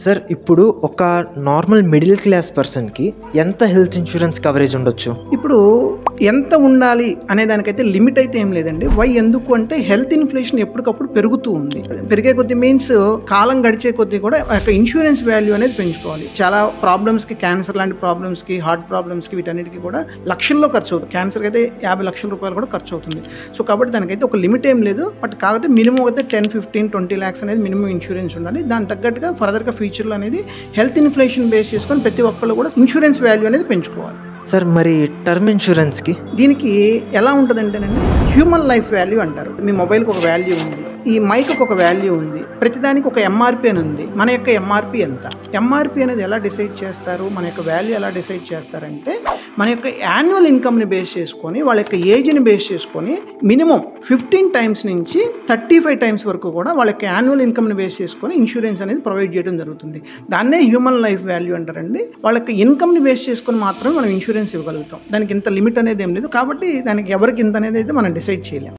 Sir ఇప్పుడు ఒక normal middle class పర్సన్‌కి ఎంత హెల్త్ ఇన్స్యూరెన్స్ కవరేజ్ ఉండొచ్చు? ఇప్పుడు ఎంత ఉండాలి అనే దానికైతే లిమిట్ అయితే ఏం లేదండి. ఎందుకు అంటే హెల్త్ ఇన్‌ఫ్లేషన్ ఎప్పటికప్పుడు పెరుగుతూ ఉంది. పెరిగే కొద్దీ మీన్స్ కాలం గడిచే కొద్దీ కూడా ఇన్స్యూరెన్స్ వాల్యూ అనేది పెంచుకోవాలి. చాలా ప్రాబ్లమ్స్‌కి క్యాన్సర్ లాంటి ప్రాబ్లమ్స్‌కి, హార్ట్ ప్రాబ్లమ్స్‌కి వీటన్నిటికి కూడా లక్షల్లో ఖర్చు అవుతుంది. క్యాన్సర్‌కి అయితే 50 లక్షల రూపాయలు కూడా ఖర్చు అవుతుంది. సో కాబట్టి దానికైతే ఒక లిమిట్ ఏం లేదు. బట్ కాకపోతే మినిమం అయితే 10, 15, 20 లాక్స్ అనేది మినిమం ఇన్స్యూరెన్స్ ఉండాలి. దానికి తగ్గట్టుగా ఫర్దర్‌గా ఫ్యూచర్‌లో అనేది హెల్త్ ఇన్‌ఫ్లేషన్ బేస్ చేసుకొని ప్రతి ఒక్కళ్ళు కూడా ఇన్స్యూరెన్స్ వాల్యూ అనేది పెంచుకోవాలి. సార్ మరి టర్మ్ ఇన్స్యూరెన్స్‌కి? దీనికి ఎలా ఉంటుందంటేనండి, హ్యూమన్ లైఫ్ వాల్యూ అంటారు. మీ మొబైల్కి ఒక వాల్యూ ఉంది, ఈ మైక్కి ఒక వాల్యూ ఉంది, ప్రతిదానికి ఒక ఎంఆర్పి అని ఉంది. మన యొక్క ఎంఆర్పి ఎంత? ఎంఆర్పి అనేది ఎలా డిసైడ్ చేస్తారు, మన యొక్క వాల్యూ ఎలా డిసైడ్ చేస్తారంటే మన యొక్క యాన్యువల్ ఇన్కమ్ని బేస్ చేసుకొని, వాళ్ళ యొక్క ఏజ్ని బేస్ చేసుకొని మినిమం 15 టైమ్స్ నుంచి 35 టైమ్స్ వరకు కూడా వాళ్ళ యొక్క యాన్యువల్ ఇన్కమ్ని బేస్ చేసుకొని ఇన్సూరెన్స్ అనేది ప్రొవైడ్ చేయడం జరుగుతుంది. దాన్నే హ్యూమన్ లైఫ్ వాల్యూ అంటారండి. వాళ్ళ యొక్క ఇన్కమ్ని బేస్ చేసుకొని మాత్రమే మనం ఇన్సూరెన్స్ ఇవ్వగలుగుతాం. దానికి ఇంత లిమిట్ అనేది ఏం లేదు. కాబట్టి దానికి ఎవరికి ఇంత అనేది అయితే మనం డిసైడ్ చేయలేం.